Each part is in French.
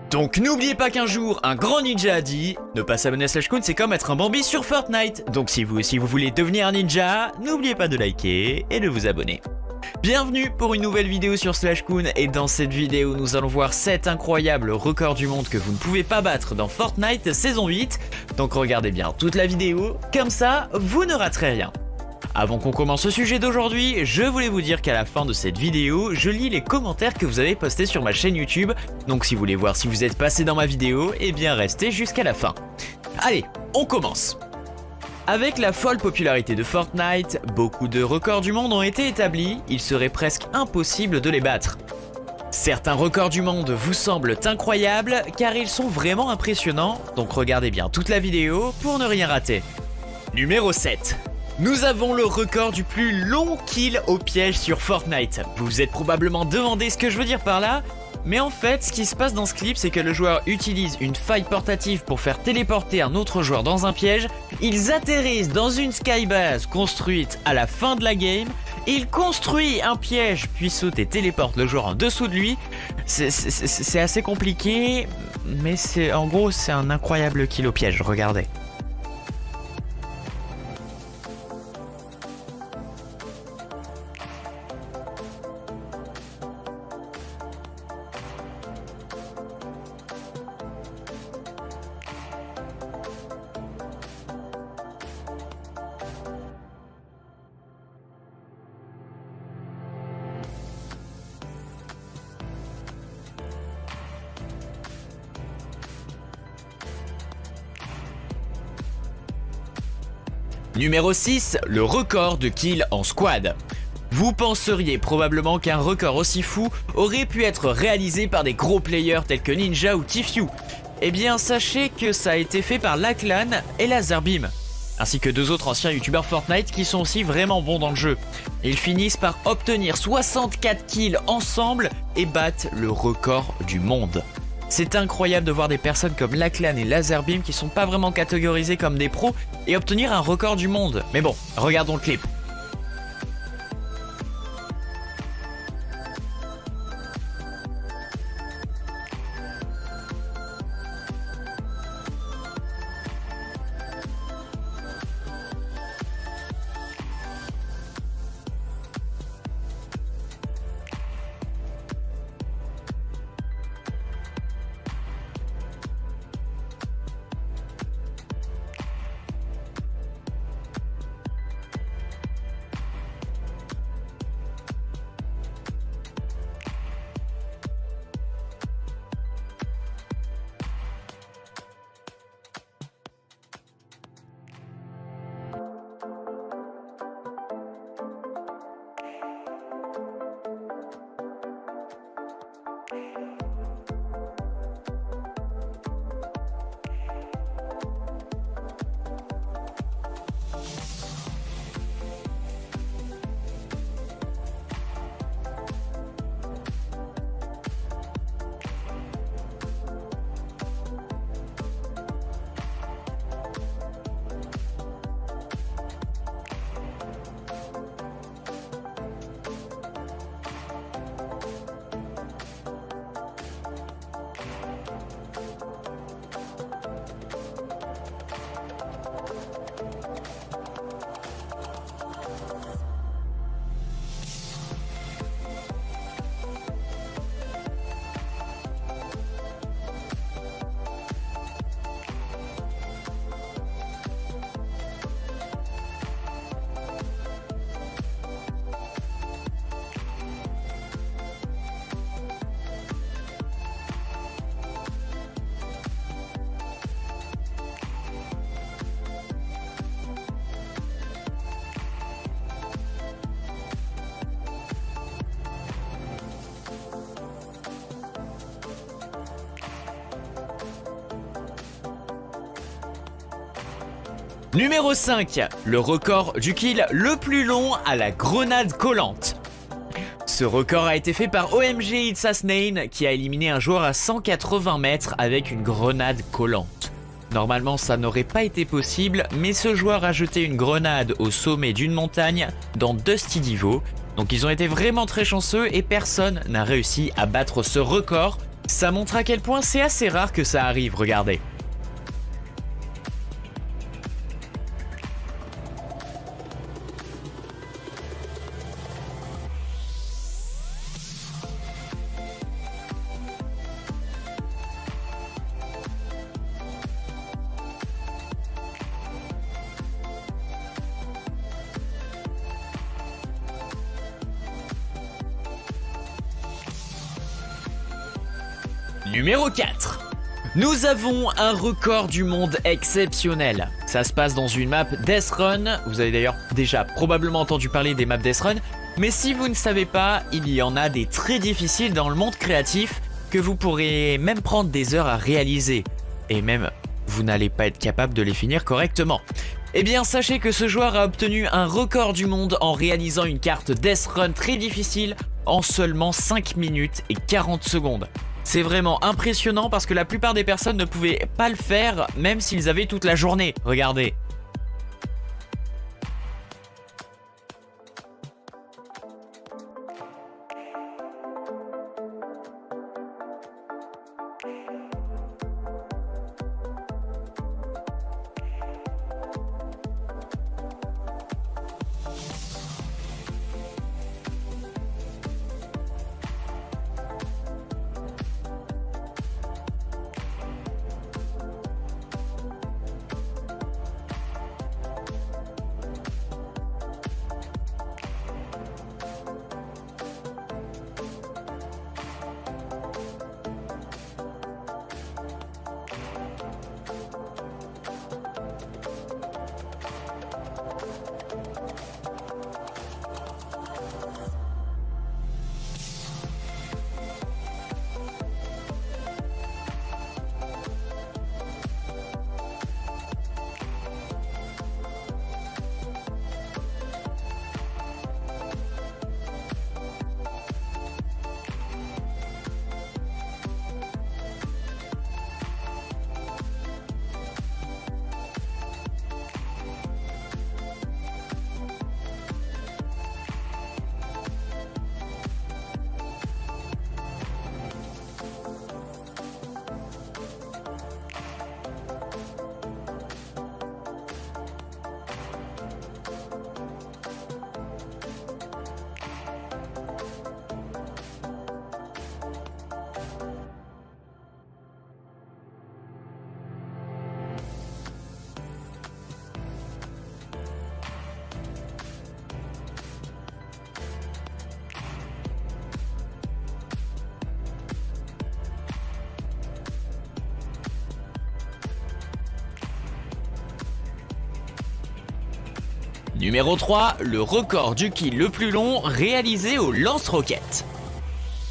Donc n'oubliez pas qu'un jour, un grand ninja a dit « Ne pas s'abonner à Slashcoon, c'est comme être un Bambi sur Fortnite ». Donc si vous voulez devenir un ninja, n'oubliez pas de liker et de vous abonner. Bienvenue pour une nouvelle vidéo sur Slashcoon et dans cette vidéo, nous allons voir 7 incroyables records du monde que vous ne pouvez pas battre dans Fortnite saison 8. Donc regardez bien toute la vidéo, comme ça, vous ne raterez rien. Avant qu'on commence le sujet d'aujourd'hui, je voulais vous dire qu'à la fin de cette vidéo, je lis les commentaires que vous avez postés sur ma chaîne YouTube. Donc si vous voulez voir si vous êtes passé dans ma vidéo, eh bien restez jusqu'à la fin. Allez, on commence. Avec la folle popularité de Fortnite, beaucoup de records du monde ont été établis, il serait presque impossible de les battre. Certains records du monde vous semblent incroyables car ils sont vraiment impressionnants, donc regardez bien toute la vidéo pour ne rien rater. Numéro 7. Nous avons le record du plus long kill au piège sur Fortnite. Vous vous êtes probablement demandé ce que je veux dire par là, mais en fait ce qui se passe dans ce clip c'est que le joueur utilise une faille portative pour faire téléporter un autre joueur dans un piège, ils atterrissent dans une skybase construite à la fin de la game, il construit un piège puis saute et téléporte le joueur en dessous de lui. C'est assez compliqué, mais en gros c'est un incroyable kill au piège, regardez. Numéro 6, le record de kills en squad. Vous penseriez probablement qu'un record aussi fou aurait pu être réalisé par des gros players tels que Ninja ou Tfue. Eh bien sachez que ça a été fait par Lachlan et Lazarbeam, ainsi que deux autres anciens youtubeurs Fortnite qui sont aussi vraiment bons dans le jeu. Ils finissent par obtenir 64 kills ensemble et battent le record du monde. C'est incroyable de voir des personnes comme Lachlan et Lazarbeam qui sont pas vraiment catégorisés comme des pros et obtenir un record du monde. Mais bon, regardons le clip. Numéro 5, le record du kill le plus long à la grenade collante. Ce record a été fait par OMG It's Asnane qui a éliminé un joueur à 180 mètres avec une grenade collante. Normalement ça n'aurait pas été possible, mais ce joueur a jeté une grenade au sommet d'une montagne dans Dusty Divo. Donc ils ont été vraiment très chanceux et personne n'a réussi à battre ce record. Ça montre à quel point c'est assez rare que ça arrive, regardez. Numéro 4. Nous avons un record du monde exceptionnel. Ça se passe dans une map Death Run. Vous avez d'ailleurs déjà probablement entendu parler des maps Death Run. Mais si vous ne savez pas, il y en a des très difficiles dans le monde créatif que vous pourrez même prendre des heures à réaliser. Et même, vous n'allez pas être capable de les finir correctement. Eh bien, sachez que ce joueur a obtenu un record du monde en réalisant une carte Death Run très difficile en seulement 5 minutes et 40 secondes. C'est vraiment impressionnant parce que la plupart des personnes ne pouvaient pas le faire même s'ils avaient toute la journée. Regardez. Numéro 3, le record du kill le plus long réalisé au lance-roquette.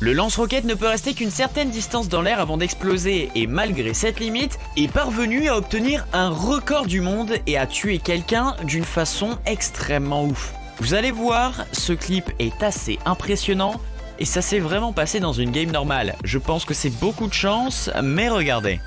Le lance-roquette ne peut rester qu'une certaine distance dans l'air avant d'exploser et malgré cette limite, est parvenu à obtenir un record du monde et à tuer quelqu'un d'une façon extrêmement ouf. Vous allez voir, ce clip est assez impressionnant et ça s'est vraiment passé dans une game normale. Je pense que c'est beaucoup de chance, mais regardez.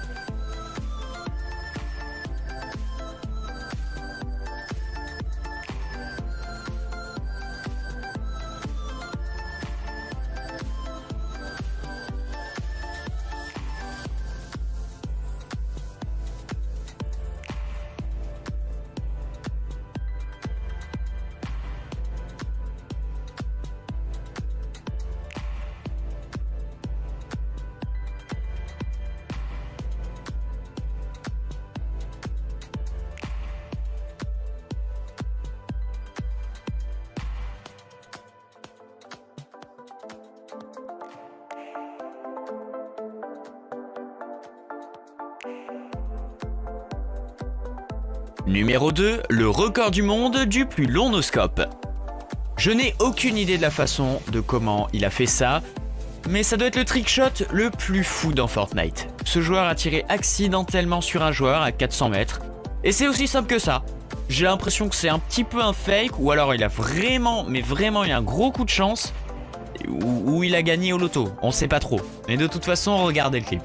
Numéro 2, le record du monde du plus long no-scope. Je n'ai aucune idée de la façon de comment il a fait ça, mais ça doit être le trickshot le plus fou dans Fortnite. Ce joueur a tiré accidentellement sur un joueur à 400 mètres, et c'est aussi simple que ça. J'ai l'impression que c'est un petit peu un fake, ou alors il a vraiment, mais vraiment eu un gros coup de chance, ou il a gagné au loto, on sait pas trop. Mais de toute façon, regardez le clip.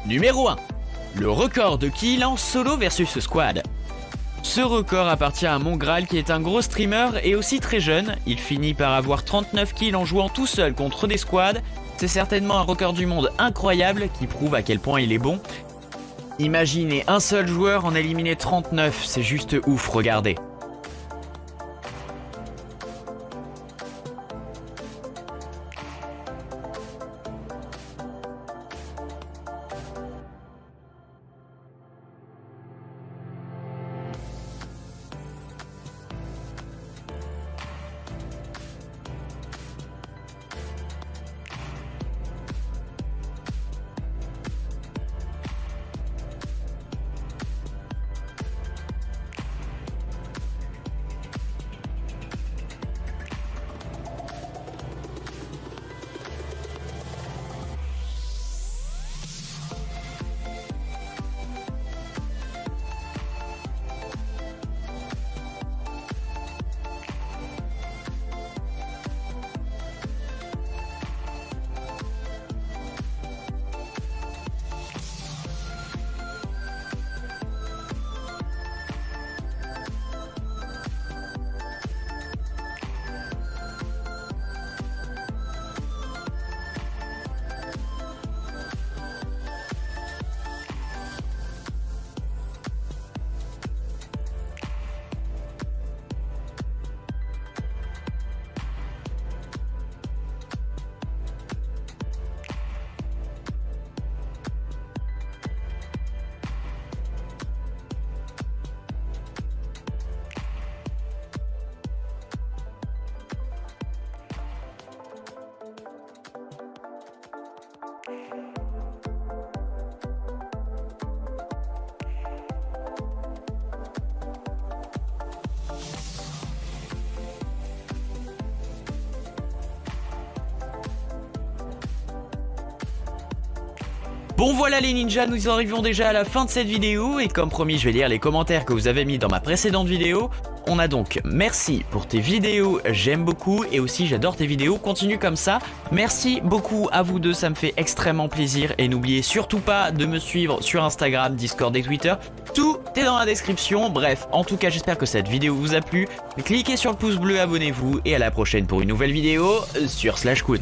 Numéro 1. Le record de kills en solo versus squad. Ce record appartient à Mongral qui est un gros streamer et aussi très jeune. Il finit par avoir 39 kills en jouant tout seul contre des squads. C'est certainement un record du monde incroyable qui prouve à quel point il est bon. Imaginez un seul joueur en éliminer 39, c'est juste ouf, regardez. Bon voilà les ninjas, nous arrivons déjà à la fin de cette vidéo et comme promis je vais lire les commentaires que vous avez mis dans ma précédente vidéo. On a donc merci pour tes vidéos, j'aime beaucoup et aussi j'adore tes vidéos, continue comme ça. Merci beaucoup à vous deux, ça me fait extrêmement plaisir et n'oubliez surtout pas de me suivre sur Instagram, Discord et Twitter. Tout est dans la description, bref, en tout cas j'espère que cette vidéo vous a plu. Cliquez sur le pouce bleu, abonnez-vous et à la prochaine pour une nouvelle vidéo sur Slashcoon.